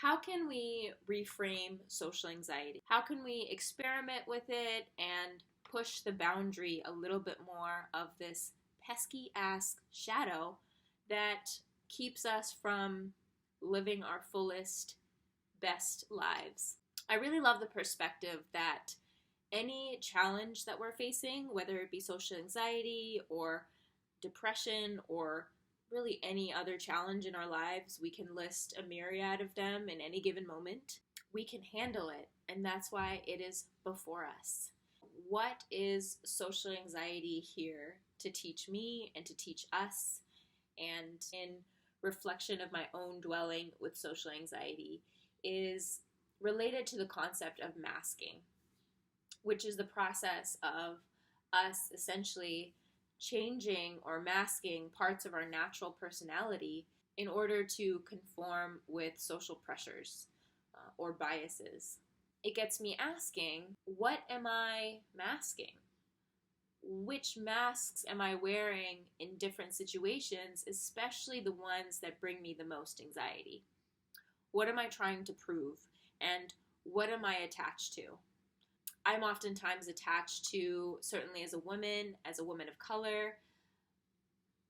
How can we reframe social anxiety? How can we experiment with it and push the boundary a little bit more of this pesky ass shadow that keeps us from living our fullest, best lives? I really love the perspective that any challenge that we're facing, whether it be social anxiety or depression or really any other challenge in our lives, we can list a myriad of them in any given moment. We can handle it, and that's why it is before us. What is social anxiety here to teach me and to teach us? And in reflection of my own dwelling with social anxiety is related to the concept of masking, which is the process of us essentially changing or masking parts of our natural personality in order to conform with social pressures or biases. It gets me asking, what am I masking? Which masks am I wearing in different situations, especially the ones that bring me the most anxiety? What am I trying to prove? And what am I attached to? I'm oftentimes attached to, certainly as a woman of color,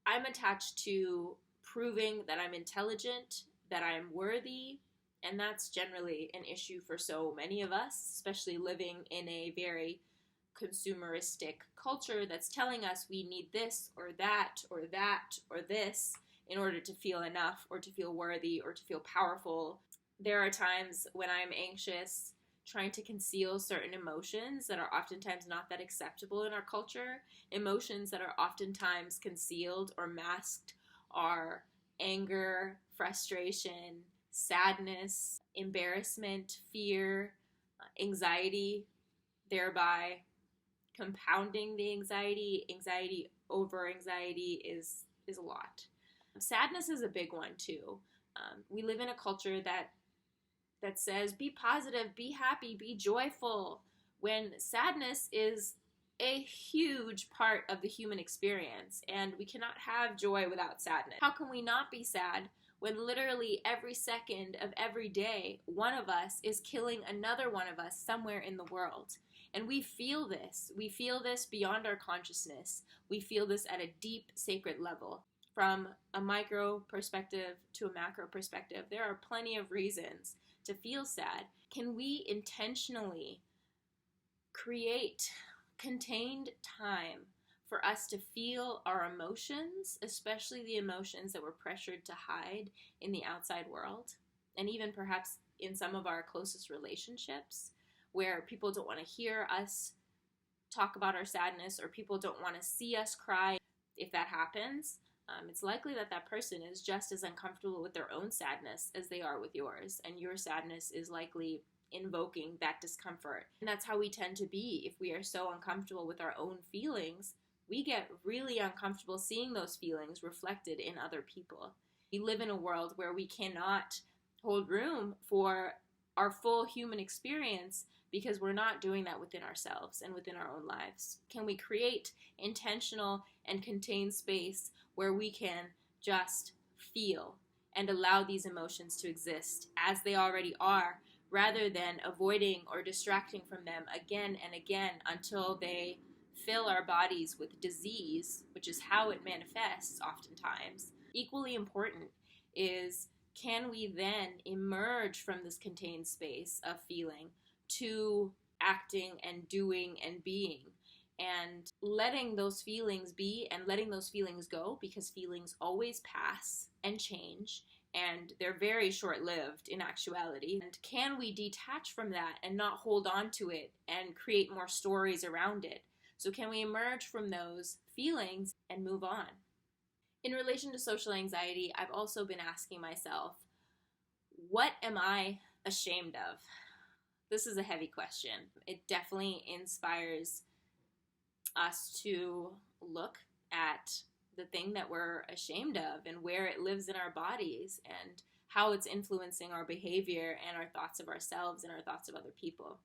I'm attached to proving that I'm intelligent, that I'm worthy, and that's generally an issue for so many of us, especially living in a very consumeristic culture that's telling us we need this or that or that or this in order to feel enough or to feel worthy or to feel powerful. There are times when I'm anxious, trying to conceal certain emotions that are oftentimes not that acceptable in our culture. Emotions that are oftentimes concealed or masked are anger, frustration, sadness, embarrassment, fear, anxiety, thereby compounding the anxiety. Anxiety over anxiety is a lot. Sadness is a big one too. We live in a culture that says be positive, be happy, be joyful, when sadness is a huge part of the human experience, and we cannot have joy without sadness. How can we not be sad when literally every second of every day, one of us is killing another one of us somewhere in the world? And we feel this. We feel this beyond our consciousness. We feel this at a deep, sacred level. From a micro perspective to a macro perspective, there are plenty of reasons to feel sad. Can we intentionally create contained time for us to feel our emotions, especially the emotions that we're pressured to hide in the outside world, and even perhaps in some of our closest relationships where people don't want to hear us talk about our sadness or people don't want to see us cry? If that happens, it's likely that that person is just as uncomfortable with their own sadness as they are with yours, and your sadness is likely invoking that discomfort. And that's how we tend to be. If we are so uncomfortable with our own feelings, we get really uncomfortable seeing those feelings reflected in other people. We live in a world where we cannot hold room for our full human experience because we're not doing that within ourselves and within our own lives. Can we create intentional and contained space where we can just feel and allow these emotions to exist as they already are, rather than avoiding or distracting from them again and again until they fill our bodies with disease, which is how it manifests oftentimes? Equally important is, can we then emerge from this contained space of feeling to acting and doing and being, and letting those feelings be and letting those feelings go, because feelings always pass and change, and they're very short-lived in actuality. And can we detach from that and not hold on to it and create more stories around it? So can we emerge from those feelings and move on? In relation to social anxiety, I've also been asking myself, what am I ashamed of? This is a heavy question. It definitely inspires us to look at the thing that we're ashamed of and where it lives in our bodies and how it's influencing our behavior and our thoughts of ourselves and our thoughts of other people.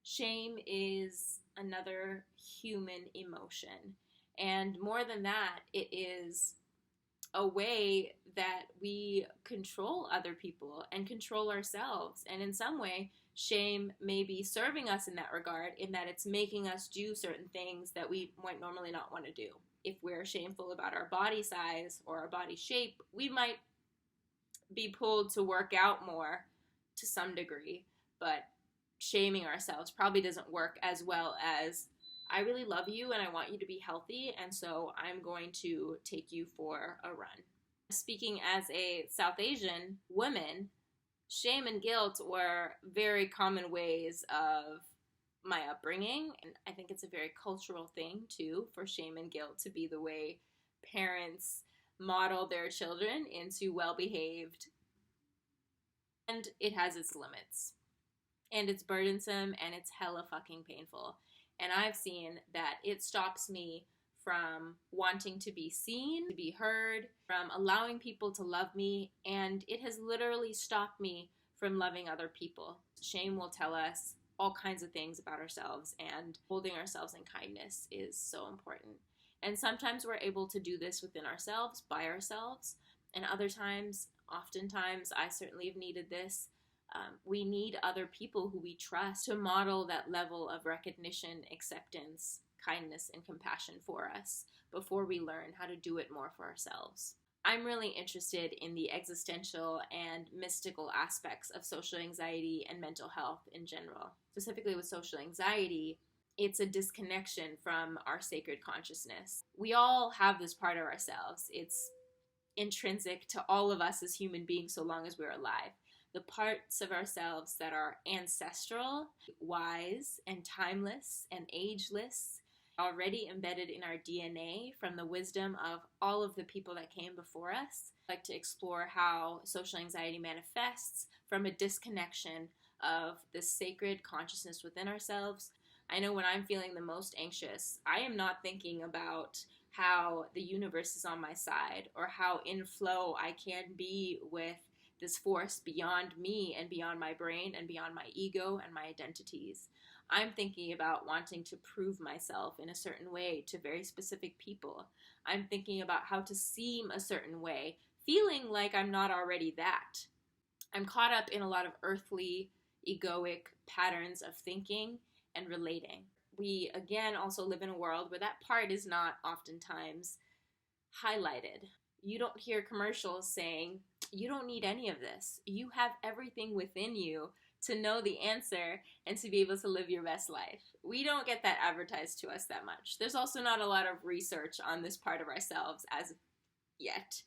Shame is another human emotion. And more than that, it is a way that we control other people and control ourselves. And in some way, shame may be serving us in that regard, in that it's making us do certain things that we might normally not want to do. If we're shameful about our body size or our body shape, we might be pulled to work out more to some degree, but shaming ourselves probably doesn't work as well as, I really love you and I want you to be healthy, and so I'm going to take you for a run. Speaking as a South Asian woman, shame and guilt were very common ways of my upbringing, and I think it's a very cultural thing too for shame and guilt to be the way parents model their children into well-behaved, and it has its limits, and it's burdensome, and it's hella fucking painful. And I've seen that it stops me from wanting to be seen, to be heard, from allowing people to love me, and it has literally stopped me from loving other people. Shame will tell us all kinds of things about ourselves, and holding ourselves in kindness is so important. And sometimes we're able to do this within ourselves, by ourselves, and other times, oftentimes, I certainly have needed this. We need other people who we trust to model that level of recognition, acceptance, kindness, and compassion for us before we learn how to do it more for ourselves. I'm really interested in the existential and mystical aspects of social anxiety and mental health in general. Specifically with social anxiety, it's a disconnection from our sacred consciousness. We all have this part of ourselves. It's intrinsic to all of us as human beings so long as we're alive. The parts of ourselves that are ancestral, wise, and timeless, and ageless, already embedded in our DNA from the wisdom of all of the people that came before us. I'd like to explore how social anxiety manifests from a disconnection of the sacred consciousness within ourselves. I know when I'm feeling the most anxious, I am not thinking about how the universe is on my side or how in flow I can be with this force beyond me and beyond my brain and beyond my ego and my identities. I'm thinking about wanting to prove myself in a certain way to very specific people. I'm thinking about how to seem a certain way, feeling like I'm not already that. I'm caught up in a lot of earthly, egoic patterns of thinking and relating. We, again, also live in a world where that part is not oftentimes highlighted. You don't hear commercials saying, you don't need any of this. You have everything within you to know the answer and to be able to live your best life. We don't get that advertised to us that much. There's also not a lot of research on this part of ourselves as yet.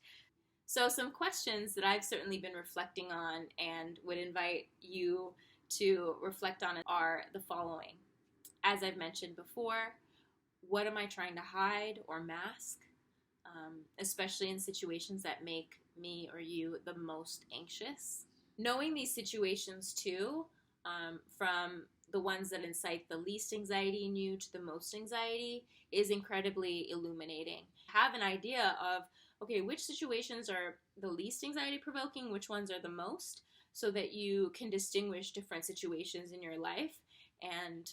So some questions that I've certainly been reflecting on and would invite you to reflect on are the following. As I've mentioned before, what am I trying to hide or mask? Especially in situations that make me or you the most anxious. Knowing these situations too, from the ones that incite the least anxiety in you to the most anxiety, is incredibly illuminating. Have an idea of, okay, which situations are the least anxiety provoking, which ones are the most, so that you can distinguish different situations in your life and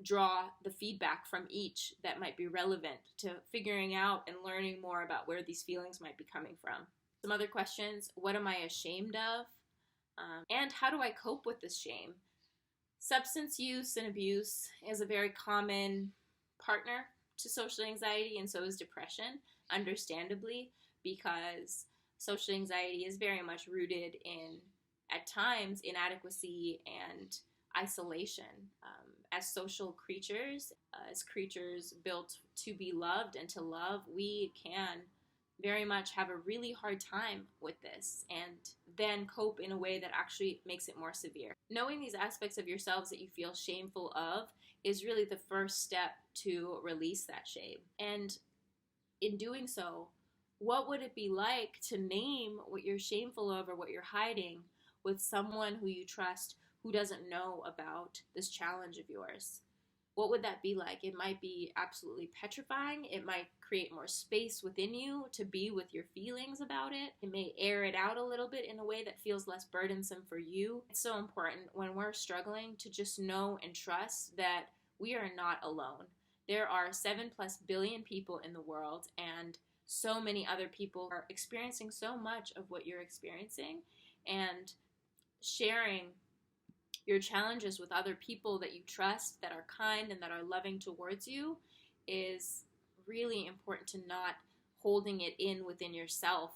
draw the feedback from each that might be relevant to figuring out and learning more about where these feelings might be coming from. Some other questions: what am I ashamed of? And how do I cope with this shame? Substance use and abuse is a very common partner to social anxiety, and so is depression, understandably, because social anxiety is very much rooted in, at times, inadequacy and isolation. As social creatures, as creatures built to be loved and to love, we can very much have a really hard time with this and then cope in a way that actually makes it more severe. Knowing these aspects of yourselves that you feel shameful of is really the first step to release that shame. And in doing so, what would it be like to name what you're shameful of or what you're hiding with someone who you trust who doesn't know about this challenge of yours? What would that be like? It might be absolutely petrifying. It might create more space within you to be with your feelings about it. It may air it out a little bit in a way that feels less burdensome for you. It's so important when we're struggling to just know and trust that we are not alone. There are 7+ billion people in the world, and so many other people are experiencing so much of what you're experiencing, and sharing your challenges with other people that you trust, that are kind and that are loving towards you, is really important to not holding it in within yourself.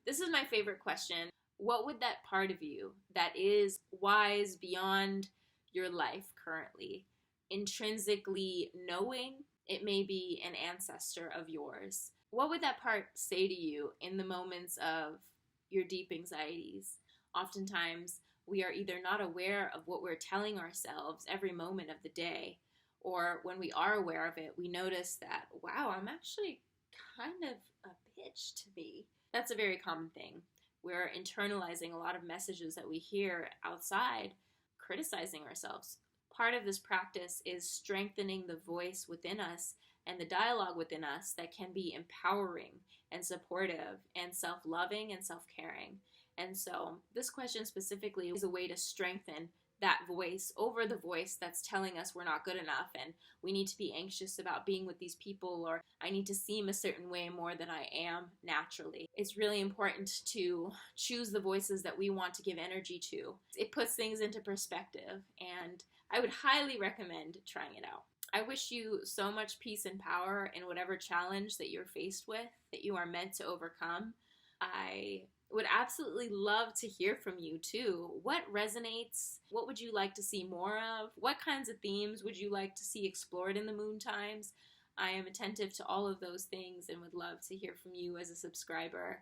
This is my favorite question. What would that part of you that is wise beyond your life currently, intrinsically knowing, it may be an ancestor of yours, what would that part say to you in the moments of your deep anxieties? Oftentimes, we are either not aware of what we're telling ourselves every moment of the day, or when we are aware of it, we notice that, wow, I'm actually kind of a bitch to me. That's a very common thing. We're internalizing a lot of messages that we hear outside, criticizing ourselves. Part of this practice is strengthening the voice within us and the dialogue within us that can be empowering and supportive and self-loving and self-caring. And so this question specifically is a way to strengthen that voice over the voice that's telling us we're not good enough and we need to be anxious about being with these people, or I need to seem a certain way more than I am naturally. It's really important to choose the voices that we want to give energy to. It puts things into perspective, and I would highly recommend trying it out. I wish you so much peace and power in whatever challenge that you're faced with, that you are meant to overcome. I would absolutely love to hear from you too. What resonates? What would you like to see more of? What kinds of themes would you like to see explored in the Moon Times? I am attentive to all of those things and would love to hear from you as a subscriber.